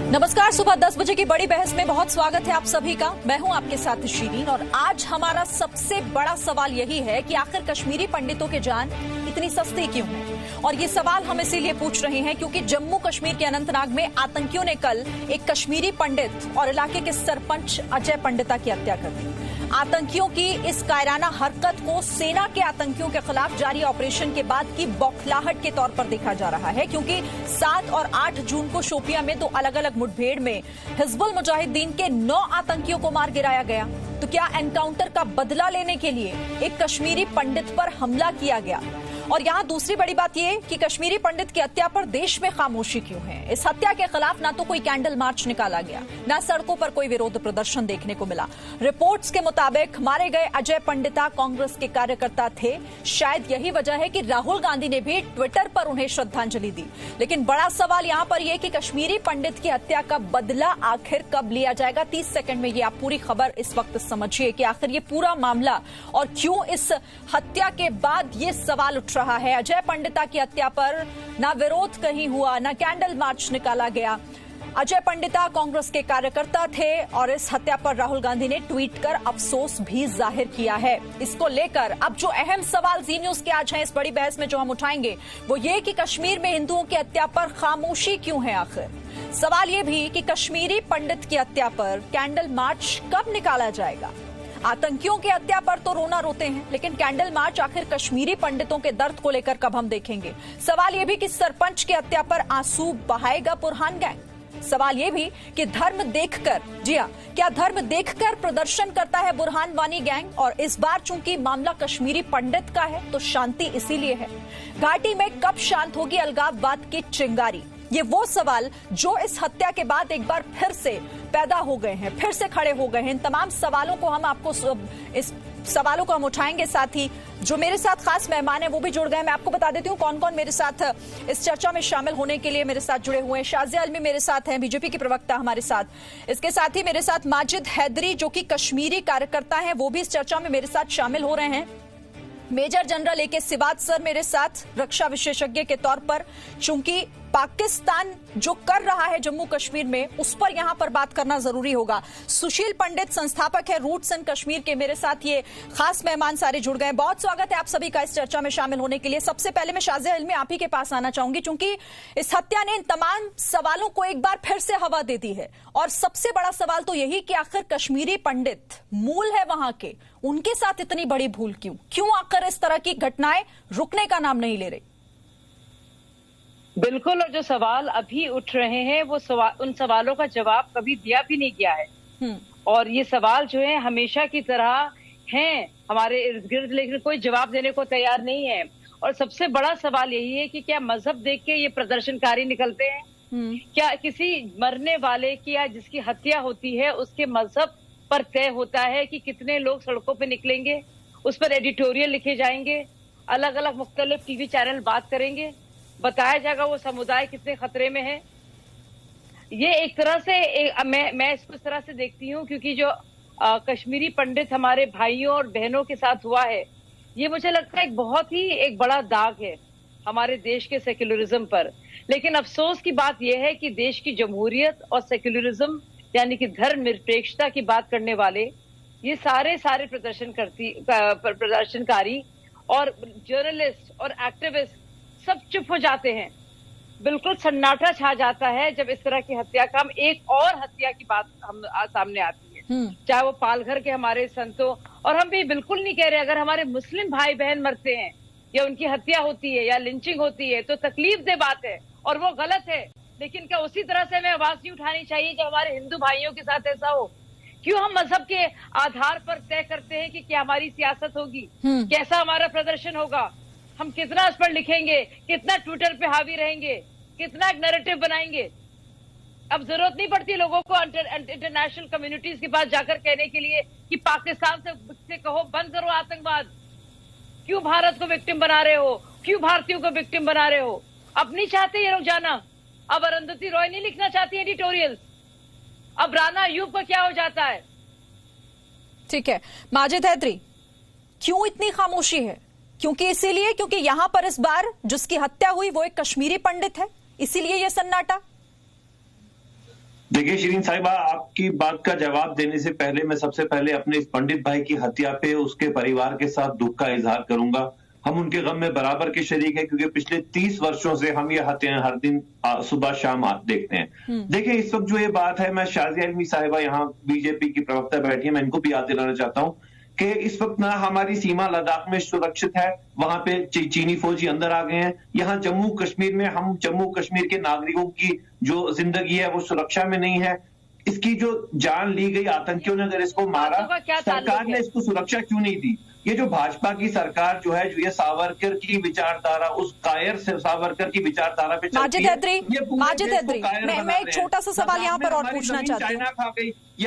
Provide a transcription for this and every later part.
नमस्कार, सुबह 10 बजे की बड़ी बहस में बहुत स्वागत है आप सभी का। मैं हूं आपके साथ शीरीन और आज हमारा सबसे बड़ा सवाल यही है कि आखिर कश्मीरी पंडितों की जान इतनी सस्ती क्यों है। और ये सवाल हम इसीलिए पूछ रहे हैं क्योंकि जम्मू कश्मीर के अनंतनाग में आतंकियों ने कल एक कश्मीरी पंडित और इलाके के सरपंच अजय पंडिता की हत्या कर दी। आतंकियों की इस कायराना हरकत को सेना के आतंकियों के खिलाफ जारी ऑपरेशन के बाद की बौखलाहट के तौर पर देखा जा रहा है, क्योंकि 7 और 8 जून को शोपियां में 2 अलग अलग मुठभेड़ में हिजबुल मुजाहिदीन के 9 आतंकियों को मार गिराया गया। तो क्या एनकाउंटर का बदला लेने के लिए एक कश्मीरी पंडित पर हमला किया गया? और यहाँ दूसरी बड़ी बात यह कि कश्मीरी पंडित की हत्या पर देश में खामोशी क्यों है। इस हत्या के खिलाफ ना तो कोई कैंडल मार्च निकाला गया, ना सड़कों पर कोई विरोध प्रदर्शन देखने को मिला। रिपोर्ट्स के मुताबिक मारे गए अजय पंडिता कांग्रेस के कार्यकर्ता थे। शायद यही वजह है कि राहुल गांधी ने भी ट्विटर पर उन्हें श्रद्धांजलि दी। लेकिन बड़ा सवाल यहाँ पर यह कि कश्मीरी पंडित की हत्या का बदला आखिर कब लिया जाएगा। 30 सेकंड में ये आप पूरी खबर इस वक्त समझिए कि आखिर ये पूरा मामला और क्यों इस हत्या के बाद ये सवाल उठ रहा है। अजय पंडिता की हत्या पर ना विरोध कहीं हुआ, ना कैंडल मार्च निकाला गया। अजय पंडिता कांग्रेस के कार्यकर्ता थे और इस हत्या पर राहुल गांधी ने ट्वीट कर अफसोस भी जाहिर किया है। इसको लेकर अब जो अहम सवाल जी न्यूज के आज हैं इस बड़ी बहस में जो हम उठाएंगे वो ये कि कश्मीर में हिंदुओं की हत्या पर खामोशी क्यों है। आखिर सवाल ये भी कि कश्मीरी पंडित की हत्या पर कैंडल मार्च कब निकाला जाएगा। आतंकियों की हत्या पर तो रोना रोते हैं, लेकिन कैंडल मार्च आखिर कश्मीरी पंडितों के दर्द को लेकर कब हम देखेंगे। सवाल यह भी कि सरपंच की हत्या पर आंसू बहाएगा बुरहान गैंग। सवाल यह भी कि धर्म देखकर, जी हां, क्या धर्म देखकर प्रदर्शन करता है बुरहान वानी गैंग। और इस बार चूंकि मामला कश्मीरी पंडित का है तो शांति इसीलिए है। घाटी में कब शांत होगी अलगाववाद की चिंगारी, ये वो सवाल जो इस हत्या के बाद एक बार फिर से पैदा हो गए हैं, फिर से खड़े हो गए हैं। इन तमाम सवालों को हम आपको इस सवालों को हम उठाएंगे। साथ ही जो मेरे साथ खास मेहमान हैं वो भी जुड़ गए। मैं आपको बता देती हूँ कौन कौन मेरे साथ इस चर्चा में शामिल होने के लिए मेरे साथ जुड़े हुए हैं। शाजिया अलमी मेरे साथ हैं, बीजेपी के प्रवक्ता हमारे साथ। इसके साथ ही मेरे साथ माजिद हैदरी जो कि कश्मीरी कार्यकर्ता हैं, वो भी इस चर्चा में मेरे साथ शामिल हो रहे हैं। मेजर जनरल ए के सिवात सर मेरे साथ रक्षा विशेषज्ञ के तौर पर, चूंकि पाकिस्तान जो कर रहा है जम्मू कश्मीर में उस पर यहां पर बात करना जरूरी होगा। सुशील पंडित संस्थापक है रूट्स इन कश्मीर के, मेरे साथ ये खास मेहमान सारे जुड़ गए। बहुत स्वागत है आप सभी का इस चर्चा में शामिल होने के लिए। सबसे पहले मैं शाजिया अलमी आप ही के पास आना चाहूंगी, क्योंकि इस हत्या ने इन तमाम सवालों को एक बार फिर से हवा दे दी है। और सबसे बड़ा सवाल तो यही कि आखिर कश्मीरी पंडित मूल है वहां के, उनके साथ इतनी बड़ी भूल क्यों आखिर इस तरह की घटनाएं रुकने का नाम नहीं ले रही। बिल्कुल, और जो सवाल अभी उठ रहे हैं वो उन सवालों का जवाब कभी दिया भी नहीं गया है। और ये सवाल जो है हमेशा की तरह हैं हमारे इर्द गिर्द, लेकिन कोई जवाब देने को तैयार नहीं है। और सबसे बड़ा सवाल यही है कि क्या मजहब देख के ये प्रदर्शनकारी निकलते हैं? क्या किसी मरने वाले की या जिसकी हत्या होती है उसके मजहब पर तय होता है कि कितने लोग सड़कों पे निकलेंगे? उस पर एडिटोरियल लिखे जाएंगे, अलग अलग मुख्तलिफ टीवी चैनल बात करेंगे, बताया जाएगा वो समुदाय कितने खतरे में है। ये एक तरह से मैं इसको इस तरह से देखती हूँ, क्योंकि जो कश्मीरी पंडित हमारे भाइयों और बहनों के साथ हुआ है, ये मुझे लगता है एक बहुत ही एक बड़ा दाग है हमारे देश के सेक्युलरिज्म पर। लेकिन अफसोस की बात यह है कि देश की जमहूरियत और सेक्युलरिज्म यानी कि धर्म निरपेक्षता की बात करने वाले ये सारे प्रदर्शनकारी और जर्नलिस्ट और एक्टिविस्ट सब चुप हो जाते हैं। बिल्कुल सन्नाटा छा जाता है जब इस तरह की हत्या का एक और हत्या की बात हम सामने आती है, चाहे वो पालघर के हमारे संतों। और हम भी बिल्कुल नहीं कह रहे अगर हमारे मुस्लिम भाई बहन मरते हैं या उनकी हत्या होती है या लिंचिंग होती है तो तकलीफ दे बात है और वो गलत है। लेकिन क्या उसी तरह से हमें आवाज नहीं उठानी चाहिए जब हमारे हिंदू भाइयों के साथ ऐसा हो? क्यों हम मजहब के आधार पर तय करते हैं कि क्या हमारी सियासत होगी, कैसा हमारा प्रदर्शन होगा, हम कितना उस पर लिखेंगे, कितना ट्विटर पे हावी रहेंगे, कितना एक नैरेटिव बनाएंगे? अब जरूरत नहीं पड़ती लोगों को इंटरनेशनल कम्युनिटीज के पास जाकर कहने के लिए कि पाकिस्तान से कहो बंद करो आतंकवाद। क्यों भारत को विक्टिम बना रहे हो? क्यों भारतीयों को विक्टिम बना रहे हो? अब नहीं चाहते ये लोग जाना। अब अरुंधति रॉय नहीं लिखना चाहती एडिटोरियल। अब राना अयूब का क्या हो जाता है? ठीक है, माजिद हैदरी, क्यों इतनी खामोशी है? क्योंकि यहां पर इस बार जिसकी हत्या हुई वो एक कश्मीरी पंडित है, इसीलिए ये सन्नाटा। देखिए शिरीन साहिबा, आपकी बात का जवाब देने से पहले मैं सबसे पहले अपने इस पंडित भाई की हत्या पे उसके परिवार के साथ दुख का इजहार करूंगा। हम उनके गम में बराबर के शरीक हैं, क्योंकि पिछले 30 वर्षों से हम ये हत्याएं हर दिन सुबह शाम देखते हैं। देखिए इस वक्त जो ये बात है, मैं शाजिया इल्मी साहिबा यहाँ बीजेपी की प्रवक्ता बैठी है, मैं इनको भी याद दिलाना चाहता हूँ कि इस वक्त ना हमारी सीमा लद्दाख में सुरक्षित है, वहां पे चीनी फौजी अंदर आ गए हैं। यहाँ जम्मू कश्मीर में हम जम्मू कश्मीर के नागरिकों की जो जिंदगी है वो सुरक्षा में नहीं है। इसकी जो जान ली गई आतंकियों ने अगर इसको मारा, सरकार ने इसको सुरक्षा क्यों नहीं दी? ये जो भाजपा की सरकार जो है, जो ये सावरकर की विचारधारा, उस कायर से सावरकर की विचारधारा पे माजिद हैदरी, मैं एक छोटा सा सवाल यहाँ पर और पूछना चाहती हूँ।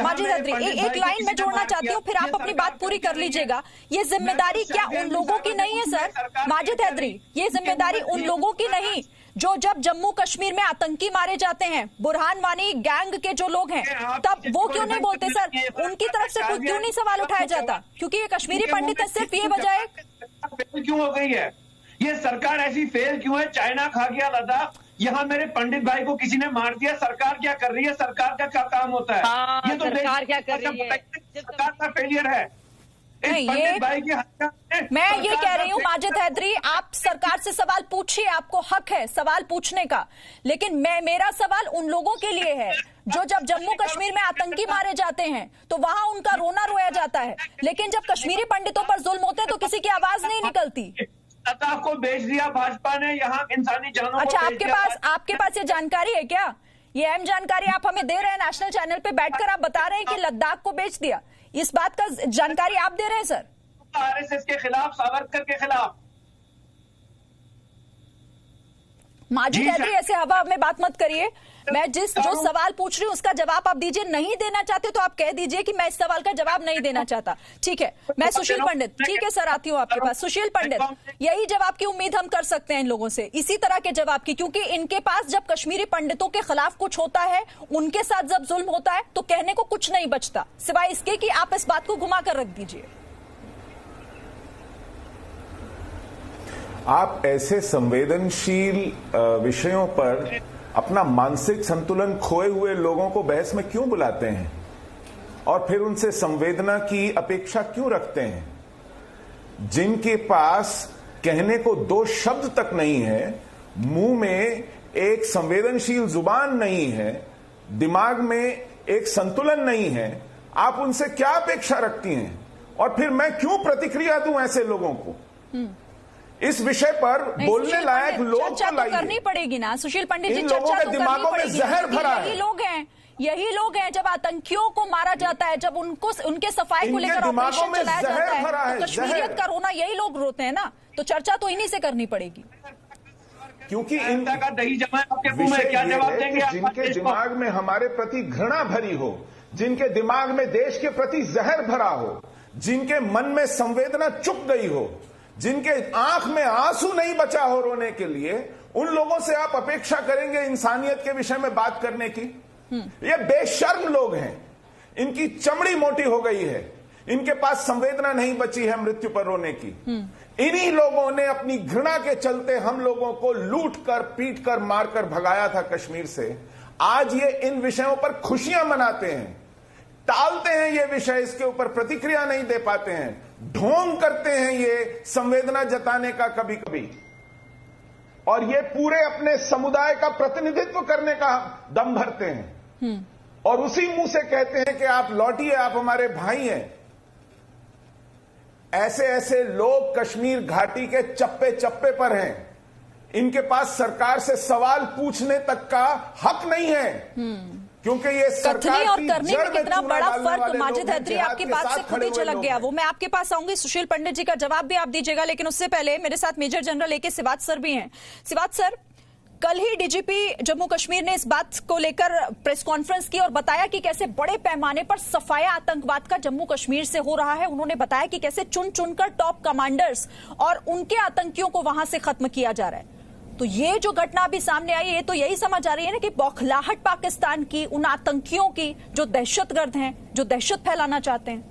माजिद हैदरी, एक लाइन में जोड़ना चाहती हूँ, फिर आप अपनी बात पूरी कर लीजिएगा। ये जिम्मेदारी क्या उन लोगों की नहीं है सर? माजिद हैदरी, ये जिम्मेदारी उन लोगों की नहीं जो जब जम्मू कश्मीर में आतंकी मारे जाते हैं, बुरहान वानी गैंग के जो लोग हैं, तब वो क्यों नहीं बोलते सर? उनकी तरफ से कुछ क्यों नहीं सवाल उठाया जाता? क्योंकि ये कश्मीरी पंडित है, सिर्फ ये वजह है। क्यों हो गई है ये सरकार ऐसी फेल क्यों है? चाइना खा गया लद्दाख, यहाँ मेरे पंडित भाई को किसी ने मार दिया, सरकार क्या कर रही है? सरकार का क्या काम होता है? ये तो सरकार क्या कर रही है? सरकार का फेलियर है। मैं ये कह रही हूँ माजिद हैदरी, आप सरकार से सवाल पूछिए, आपको हक है सवाल पूछने का, लेकिन मेरा सवाल उन लोगों के लिए है जो जब जम्मू कश्मीर में आतंकी मारे जाते हैं तो वहां उनका रोना रोया जाता है, लेकिन जब कश्मीरी पंडितों पर जुल्म होते हैं तो किसी की आवाज नहीं निकलती। लद्दाख को बेच दिया भाजपा ने, यहाँ इंसानी जानों अच्छा, आपके पास ये जानकारी है क्या? ये अहम जानकारी आप हमें दे रहे हैं नेशनल चैनल पे बैठकर, आप बता रहे हैं कि लद्दाख को बेच दिया, इस बात का जानकारी आप दे रहे हैं सर? आरएसएस के खिलाफ, सावरकर के खिलाफ। माजिद हैदरी, ऐसे हवा में बात मत करिए। मैं जो सवाल पूछ रही हूँ उसका जवाब आप दीजिए। नहीं देना चाहते तो आप कह दीजिए कि मैं इस सवाल का जवाब नहीं देना चाहता, ठीक है? मैं सुशील पंडित, ठीक है सर, आती हूँ आपके पास। सुशील पंडित, यही जवाब की उम्मीद हम कर सकते हैं इन लोगों से, इसी तरह के जवाब की, क्योंकि इनके पास जब कश्मीरी पंडितों के खिलाफ कुछ होता है, उनके साथ जब जुल्म होता है तो कहने को कुछ नहीं बचता सिवाय इसके कि आप इस बात को घुमा कर रख दीजिए। आप ऐसे संवेदनशील विषयों पर अपना मानसिक संतुलन खोए हुए लोगों को बहस में क्यों बुलाते हैं और फिर उनसे संवेदना की अपेक्षा क्यों रखते हैं? जिनके पास कहने को 2 शब्द तक नहीं है, मुंह में एक संवेदनशील जुबान नहीं है, दिमाग में एक संतुलन नहीं है, आप उनसे क्या अपेक्षा रखती हैं? और फिर मैं क्यों प्रतिक्रिया दूं ऐसे लोगों को? इस विषय पर बोलने लायक लोग चर्चा तो करनी पड़ेगी ना सुशील पंडित जी, चर्चा तो करनी पड़ेगी। जहर भरा है। यही लोग हैं जब आतंकियों को मारा जाता है, जब उनके सफाई को लेकर ऑपरेशन चलाया जाता है, तो कश्मीरियत का रोना यही लोग रोते हैं ना, तो चर्चा तो इन्हीं से करनी पड़ेगी। क्योंकि इनका दही जमा आपके मुंह में, क्या जवाब देंगे? जिनके दिमाग में हमारे प्रति घृणा भरी हो, जिनके दिमाग में देश के प्रति जहर भरा हो, जिनके मन में संवेदना चुप गई हो, जिनके आंख में आंसू नहीं बचा हो रोने के लिए, उन लोगों से आप अपेक्षा करेंगे इंसानियत के विषय में बात करने की? ये बेशर्म लोग हैं, इनकी चमड़ी मोटी हो गई है, इनके पास संवेदना नहीं बची है मृत्यु पर रोने की। इन्हीं लोगों ने अपनी घृणा के चलते हम लोगों को लूट कर, पीट कर, मारकर भगाया था कश्मीर से। आज ये इन विषयों पर खुशियां मनाते हैं, टालते हैं ये विषय, इसके ऊपर प्रतिक्रिया नहीं दे पाते हैं, ढोंग करते हैं ये संवेदना जताने का कभी कभी, और ये पूरे अपने समुदाय का प्रतिनिधित्व करने का दम भरते हैं, और उसी मुंह से कहते हैं कि आप लौटिए, आप हमारे भाई हैं। ऐसे ऐसे लोग कश्मीर घाटी के चप्पे चप्पे पर हैं, इनके पास सरकार से सवाल पूछने तक का हक नहीं है, क्योंकि ये कथनी और करनी में कितना बड़ा फर्क। माजिद हैदरी, आपकी बात से खुद ही झलक गया वो। मैं आपके पास आऊंगी, सुशील पंडित जी का जवाब भी आप दीजिएगा, लेकिन उससे पहले मेरे साथ मेजर जनरल ए के सिवात सर भी हैं। सिवात सर, कल ही डीजीपी जम्मू कश्मीर ने इस बात को लेकर प्रेस कॉन्फ्रेंस की और बताया कि कैसे बड़े पैमाने पर सफाया आतंकवाद का जम्मू कश्मीर से हो रहा है। उन्होंने बताया कि कैसे चुन चुनकर टॉप कमांडर्स और उनके आतंकियों को वहां से खत्म किया जा रहा है। तो ये जो घटना अभी सामने आई है, तो यही समझ आ रही है ना कि बौखलाहट पाकिस्तान की उन आतंकियों की जो दहशतगर्द हैं, जो दहशत फैलाना चाहते हैं।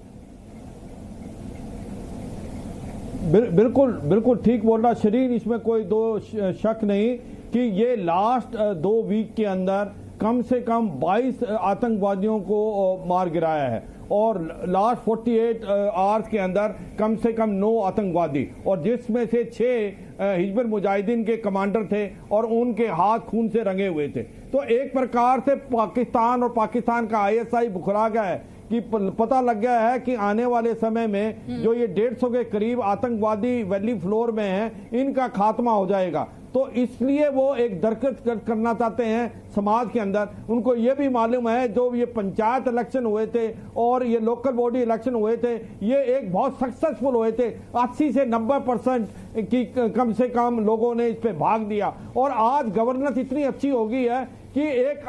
बिल्कुल ठीक बोल रहा शरीर, इसमें कोई 2 शक नहीं कि ये लास्ट 2 वीक के अंदर कम से कम 22 आतंकवादियों को मार गिराया है और लास्ट 48 आवर्स के अंदर कम से कम 9 आतंकवादी, और जिसमें से 6 हिजबुल मुजाहिदीन के कमांडर थे और उनके हाथ खून से रंगे हुए थे। तो एक प्रकार से पाकिस्तान और पाकिस्तान का ISI बुखरा गया है कि पता लग गया है कि आने वाले समय में जो ये 150 के करीब आतंकवादी वैली फ्लोर में हैं, इनका खात्मा हो जाएगा। तो इसलिए वो एक दरकत करना चाहते हैं समाज के अंदर। उनको ये भी मालूम है जो ये पंचायत इलेक्शन हुए थे और ये लोकल बॉडी इलेक्शन हुए थे, ये एक बहुत सक्सेसफुल हुए थे। 80 से 90% की कम से कम लोगों ने इस पे भाग दिया और आज गवर्नेंस इतनी अच्छी हो गई है कि एक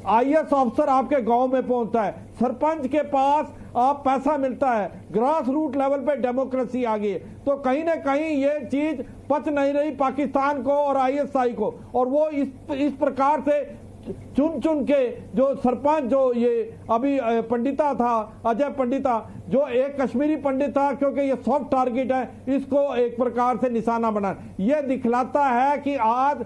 IAS ऑफिसर आपके गांव में पहुंचता है, सरपंच के पास आप पैसा मिलता है, ग्रास रूट लेवल पे डेमोक्रेसी आ गई है। तो कहीं ना कहीं ये चीज पच नहीं रही पाकिस्तान को और ISI को, और वो इस प्रकार से चुन के जो सरपंच जो ये अभी पंडिता था, अजय पंडिता, जो एक कश्मीरी पंडित था, क्योंकि ये सॉफ्ट टारगेट है, इसको एक प्रकार से निशाना बना। ये दिखलाता है कि आज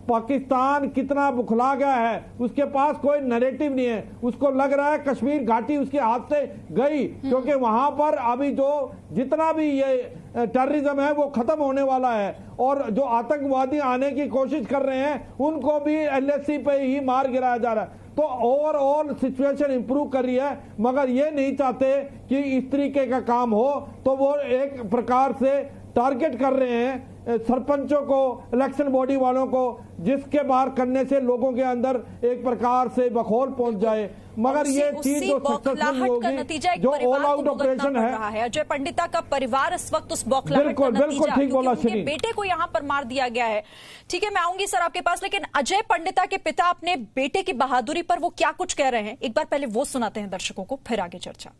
पाकिस्तान कितना बुखला गया है, उसके पास कोई नैरेटिव नहीं है। उसको लग रहा है कश्मीर घाटी उसके हाथ से गई, क्योंकि वहां पर अभी जो जितना भी ये टेररिज्म है वो खत्म होने वाला है, और जो आतंकवादी आने की कोशिश कर रहे हैं उनको भी LAC पे ही मार गिराया जा रहा है। तो ओवरऑल सिचुएशन इंप्रूव कर रही है, मगर ये नहीं चाहते कि इस तरीके का काम हो, तो वो एक प्रकार से टारगेट कर रहे हैं सरपंचों को, इलेक्शन बॉडी वालों को, जिसके बाहर करने से लोगों के अंदर एक प्रकार से बखौल पहुंच जाए। मगर ये चीज जो सक्सेसफुल होगी, जो ऑल आउट ऑपरेशन है, अजय पंडिता का परिवार इस वक्त उस बौखलाहट का नतीजा, ठीक बोला उनके बेटे को यहाँ पर मार दिया गया है। ठीक है, मैं आऊंगी सर आपके पास, लेकिन अजय पंडिता के पिता अपने बेटे की बहादुरी पर वो क्या कुछ कह रहे हैं, एक बार पहले वो सुनाते हैं दर्शकों को, फिर आगे चर्चा।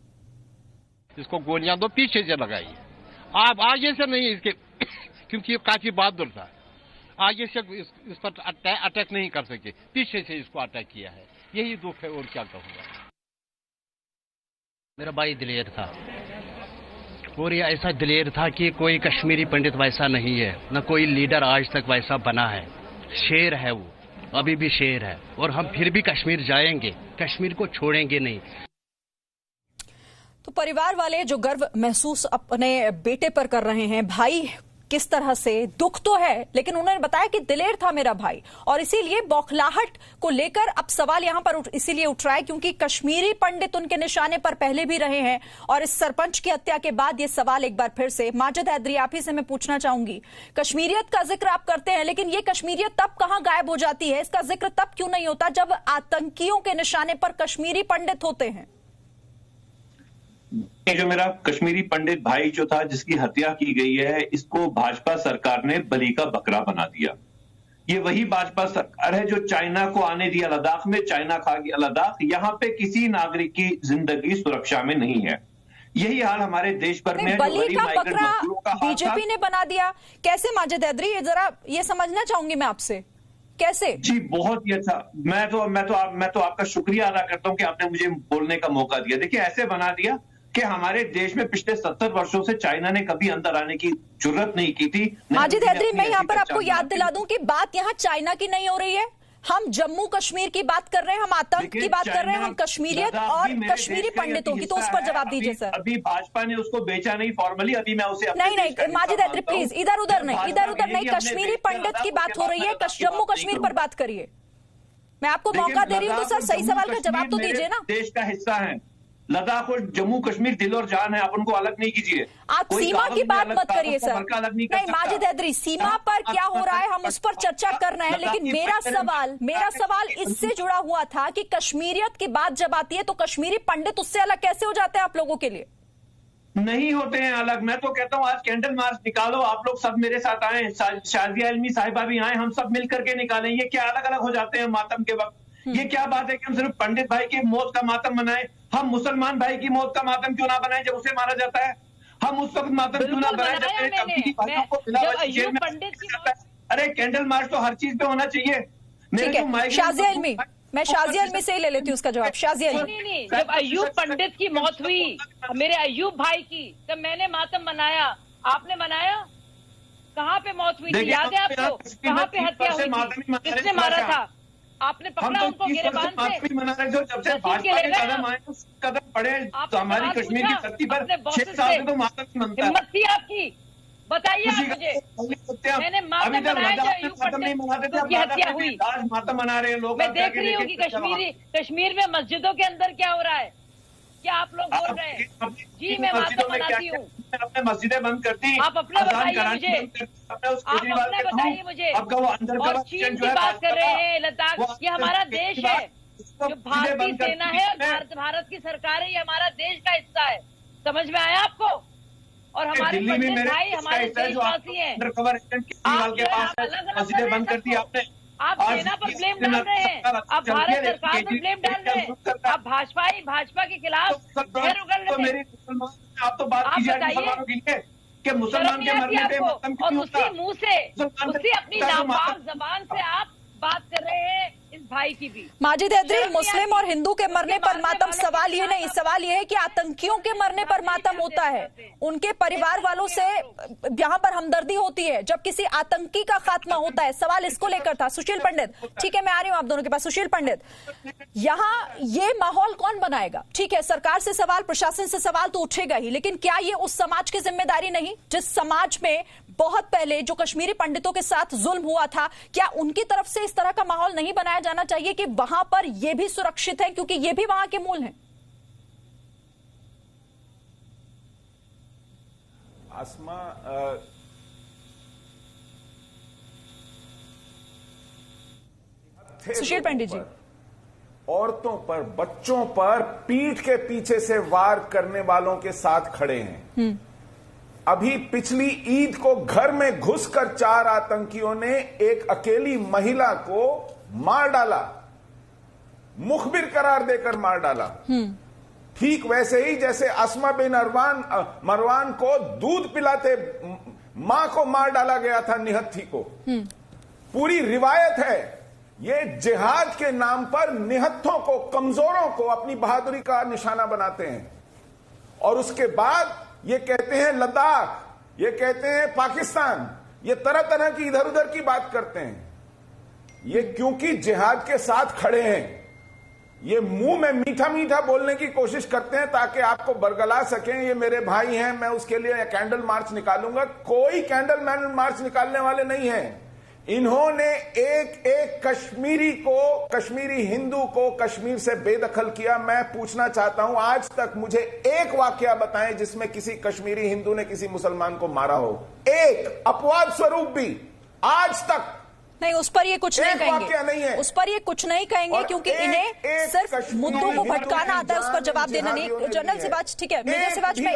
इसको गोलियां दो, पीछे से लगाई, आप आगे से नहीं, इसके क्योंकि ये काफी बहादुर था, आगे से इस पर अटैक नहीं कर सके, पीछे से इसको अटैक किया है, यही दुख है और क्या कहूँगा। मेरा भाई दिलेर था और ये ऐसा दिलेर था कि कोई कश्मीरी पंडित वैसा नहीं है, न कोई लीडर आज तक वैसा बना है। शेर है वो, अभी भी शेर है, और हम फिर भी कश्मीर जाएंगे, कश्मीर को छोड़ेंगे नहीं। तो परिवार वाले जो गर्व महसूस अपने बेटे पर कर रहे हैं, भाई किस तरह से, दुख तो है, लेकिन उन्होंने बताया कि दिलेर था मेरा भाई, और इसीलिए बौखलाहट को लेकर अब सवाल यहां पर इसीलिए उठ रहा है क्योंकि कश्मीरी पंडित उनके निशाने पर पहले भी रहे हैं, और इस सरपंच की हत्या के बाद ये सवाल एक बार फिर से, माजिद हैदरी आप ही से मैं पूछना चाहूंगी, कश्मीरियत का जिक्र आप करते हैं, लेकिन ये कश्मीरियत तब कहां गायब हो जाती है, इसका जिक्र तब क्यों नहीं होता जब आतंकियों के निशाने पर कश्मीरी पंडित होते हैं? ये जो मेरा कश्मीरी पंडित भाई जो था जिसकी हत्या की गई है, इसको भाजपा सरकार ने बलि का बकरा बना दिया। ये वही भाजपा सरकार है जो चाइना को आने दिया लद्दाख में, चाइना खा गया लद्दाख। यहाँ पे किसी नागरिक की जिंदगी सुरक्षा में नहीं है। यही हाल हमारे देश भर में बलि का बकरा बीजेपी ने बना दिया। कैसे माजिद हैदरी, जरा ये समझना चाहूंगी मैं आपसे, कैसे? जी बहुत ही अच्छा, मैं तो आपका शुक्रिया अदा करता हूं कि आपने मुझे बोलने का मौका दिया। देखिए ऐसे बना दिया कि हमारे देश में पिछले 70 वर्षों से चाइना ने कभी अंदर आने की जरूरत नहीं की थी। माजिद हैदरी, मैं यहाँ पर आपको याद दिला दूं कि बात यहाँ चाइना की नहीं हो रही है, हम जम्मू कश्मीर की बात कर रहे हैं, हम आतंक की बात कर रहे हैं, हम कश्मीरियत और कश्मीरी पंडितों की, तो उस पर जवाब दीजिए सर। अभी भाजपा ने उसको बेचा नहीं फॉर्मली, अभी मैं उसे नहीं माजिद हैदरी प्लीज इधर उधर नहीं, कश्मीरी पंडित की बात हो रही है, जम्मू कश्मीर पर बात करिए। मैं आपको मौका दे रही हूँ, तो सर सही सवाल का जवाब तो दीजिए ना। देश का हिस्सा है लद्दाख और जम्मू कश्मीर, दिल और जान है, आप उनको अलग नहीं कीजिए। आप सीमा की बात मत करिए सर। नहीं माजिद हैदरी, सीमा पर क्या हो रहा है हम उस पर चर्चा कर रहे हैं, लेकिन मेरा सवाल इससे जुड़ा हुआ था कि कश्मीरियत की बात जब आती है तो कश्मीरी पंडित उससे अलग कैसे हो जाते हैं आप लोगों के लिए? नहीं होते हैं अलग। मैं तो कहता हूँ आज कैंडल मार्च निकालो, आप लोग सब मेरे साथ आए, शाजिया इल्मी साहिबा भी आए, हम सब मिलकर के निकालें। ये क्या अलग अलग हो जाते हैं मातम के वक्त? ये क्या बात है कि हम सिर्फ पंडित भाई की मौत का मातम मनाएं? हम मुसलमान भाई की मौत का मातम क्यों ना बनाएं जब उसे मारा जाता है? हम उस वक्त मातम क्यों ना बनाएं जब मेरे कब्जी भाइयों को मिला जेल में? अरे कैंडल मार्च तो हर चीज पे होना चाहिए। ठीक है, शाजिया इल्मी, मैं शाजिया इल्मी से ही ले लेती हूँ उसका जवाब। शाजिया इल्मी, नहीं, जब अयूब पंडित की मौत हुई, मेरे अयूब भाई की, तब मैंने मातम मनाया, आपने मनाया? कहाँ पे मौत हुई थी याद है आपको? कहाँ पे हत्या हुई थी? किसने मारा था? आपने हम पकड़ा तो उनको 30 गिरबान वर्ष से? माफी मना रहे जो जब से रसीद भाजपा के के ले गए कदम आप? आए उस कदम पड़े तो आपने हमारी सवाल कश्मीर की पूछा धरती पर अपने बॉसेस 6 साल से? से तो मातम नहीं बनता हिम्मत थी आपकी? बताइए आप खुशी मुझे। का मैंने मातम अभी तक मनाया लद्दाख जो में यूं मातम नहीं मनाते थे, अब उनकी हत्या लद्दाख में हुई। आज मातम मना रहे हैं लोग। मैं आप देख जाके रही हूँ देखें कि कश्मीर में मस्जिदों के अंदर क्या हो रहा है, क्या आप लोग बोल रहे हैं? जी मैं मातम मनाती हूँ। अपने मस्जिदें बंद कर दी, आप अपना अजान बताइए करानी मुझे। बंद कर दी, अपने उस आप केजरीवाल अपना के बताइए थ्रू मुझे। अब वो अंदर और चीन की बात कर रहे हैं, लद्दाख, ये हमारा देश है, जो भारतीय सेना है और भारत की सरकार है, ये हमारा देश का हिस्सा है। समझ में आया आपको? और हमारे दिल्ली में पंडित मेरे भाई हमारे देशवासी हैं। अंडरकवर एजेंट केजरीवाल के पास है, मस्जिदें बंद कर दी आपने। आप सेना पर ब्लेम डाल रहे हैं, आप भारत सरकार पर ब्लेम डाल रहे हैं, आप भाजपा के खिलाफ फिर उगल तो रहे मेरी हैं। मुसलमान आप तो बात आप कीजिए बताइए। मुसलमानों के लिए कि शर्म मुसलमान नहीं के आती मरने पे आपको? मातम और क्यों उसी होता? मुंह से, मुसलमान उसी अपनी का जो नापाक मातम- जबान से आप बात कर रहे हैं इस भाई की भी। माजिद हैदरी, शर्म नहीं मुस्लिम आती? और हिंदू के मरने पर मारने मातम, वालों सवाल के ये नहीं, खिलाफ सवाल ये है कि आतंकियों के मरने पर मातम होता है, उनके परिवार वालों से यहाँ पर हमदर्दी होती है जब किसी आतंकी का खात्मा होता है। सवाल इसको लेकर था। सुशील पंडित, ठीक है मैं आ रही हूं आप दोनों के पास। सुशील पंडित, यहाँ ये माहौल कौन बनाएगा? ठीक है, सरकार से सवाल, प्रशासन से सवाल तो उठेगा ही, लेकिन क्या ये उस समाज की जिम्मेदारी नहीं जिस समाज में बहुत पहले जो कश्मीरी पंडितों के साथ जुल्म हुआ था, क्या उनकी तरफ से इस तरह का माहौल नहीं बनाया जाना चाहिए कि वहां पर ये भी सुरक्षित है, क्योंकि ये भी वहां के मूल हैं? आसमा, सुशील पंडित जी, औरतों पर, बच्चों पर पीठ के पीछे से वार करने वालों के साथ खड़े हैं। अभी पिछली ईद को घर में घुसकर 4 आतंकियों ने एक अकेली महिला को मार डाला, मुखबिर करार देकर मार डाला। ठीक वैसे ही जैसे अस्मा बिन मरवान को दूध पिलाते मां को मार डाला गया था, निहत्थी को। पूरी रिवायत है। ये जिहाद के नाम पर निहत्थों को, कमजोरों को अपनी बहादुरी का निशाना बनाते हैं और उसके बाद ये कहते हैं लद्दाख, ये कहते हैं पाकिस्तान, ये तरह तरह की इधर उधर की बात करते हैं। ये क्योंकि जिहाद के साथ खड़े हैं, ये मुंह में मीठा मीठा बोलने की कोशिश करते हैं ताकि आपको बरगला सकें, ये मेरे भाई हैं, मैं उसके लिए कैंडल मार्च निकालूंगा। कोई कैंडल मार्च निकालने वाले नहीं हैं। इन्होंने एक एक कश्मीरी को, कश्मीरी हिंदू को कश्मीर से बेदखल किया। मैं पूछना चाहता हूं, आज तक मुझे एक वाकया बताएं जिसमें किसी कश्मीरी हिंदू ने किसी मुसलमान को मारा हो, एक अपवाद स्वरूप भी आज तक नहीं, उस पर ये कुछ नहीं वाकया नहीं कहेंगे, है। उस पर ये कुछ नहीं कहेंगे, क्योंकि इन्हें सिर्फ मुद्दों को भटकाना आता है, उस पर जवाब देना नहीं। जनरल सिवाच, ठीक है, मेजर सिवाच, मैं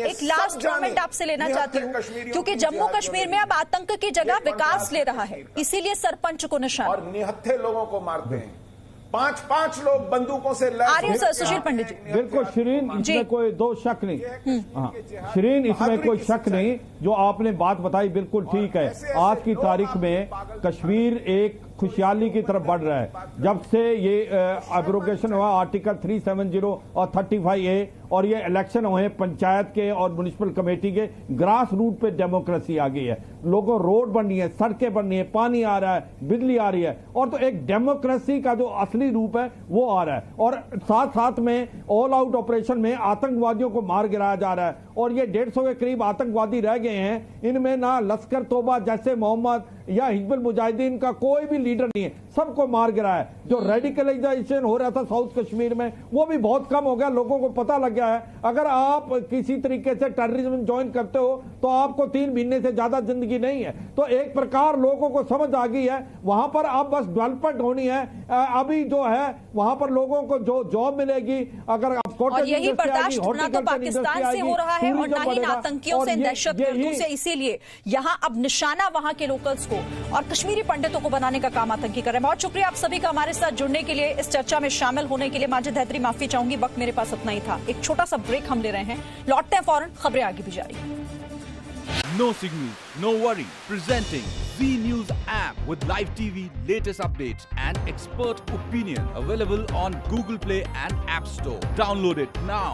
एक लास्ट कमेंट आपसे लेना चाहती हूँ, क्योंकि जम्मू कश्मीर में अब आतंक की जगह विकास ले रहा है, इसीलिए सरपंच को निशाना और निहत्थे लोगों को मारते हैं। 5-5 लोग बंदूकों से आ रही हूँ सर। सुशील पंडित जी, बिल्कुल शिरीन, इसमें कोई दो शक नहीं। हाँ शिरीन, इसमें कोई शक नहीं, जो आपने बात बताई बिल्कुल ठीक है। आज की तारीख में कश्मीर एक खुशहाली की तरफ बढ़ रहा है। जब से ये एब्रोगेशन हुआ आर्टिकल 370 और 35A, और ये इलेक्शन हुए पंचायत के और म्युनिसिपल कमेटी के, ग्रास रूट पे डेमोक्रेसी आ गई है। लोगों रोड बन रही है, सड़कें बन रही है, पानी आ रहा है, बिजली आ रही है, और तो एक डेमोक्रेसी का जो असली रूप है वो आ रहा है। और साथ साथ में ऑल आउट ऑपरेशन में आतंकवादियों को मार गिराया जा रहा है, और ये 150 के करीब आतंकवादी रह गए हैं। इनमें ना लश्कर तोबा जैसे मोहम्मद या हिजबुल मुजाहिदीन का कोई भी लीडर नहीं है, सबको मार गिराया है। जो रेडिकलाइजेशन हो रहा था साउथ कश्मीर में, वो भी बहुत कम हो गया, लोगों को पता लग गया है। अगर आप किसी तरीके से टेररिज्म ज्वाइन करते हो तो आपको 3 महीने से ज्यादा जिंदगी नहीं है। तो एक प्रकार लोगों को समझ आ गई है, वहां पर अब बस डेवलपमेंट होनी है। अभी जो है वहां पर लोगों को जो जॉब मिलेगी, अगर और यही बर्दाश्त ना तो पाकिस्तान से हो रहा है और ना ही आतंकियों से, दहशतगर्दों से। इसीलिए यहाँ अब निशाना वहां के लोकल्स को और कश्मीरी पंडितों को बनाने का काम आतंकी कर रहे हैं। बहुत शुक्रिया आप सभी का हमारे साथ जुड़ने के लिए, इस चर्चा में शामिल होने के लिए। माजिद हैदरी, माफी चाहूंगी, वक्त मेरे पास उतना ही था। एक छोटा सा ब्रेक हम ले रहे हैं, लौटते हैं फौरन, खबरें आगे भी जारी। No signal, no worry. Presenting Z News app with live TV, latest updates and expert opinion. Available on Google Play and App Store. Download it now.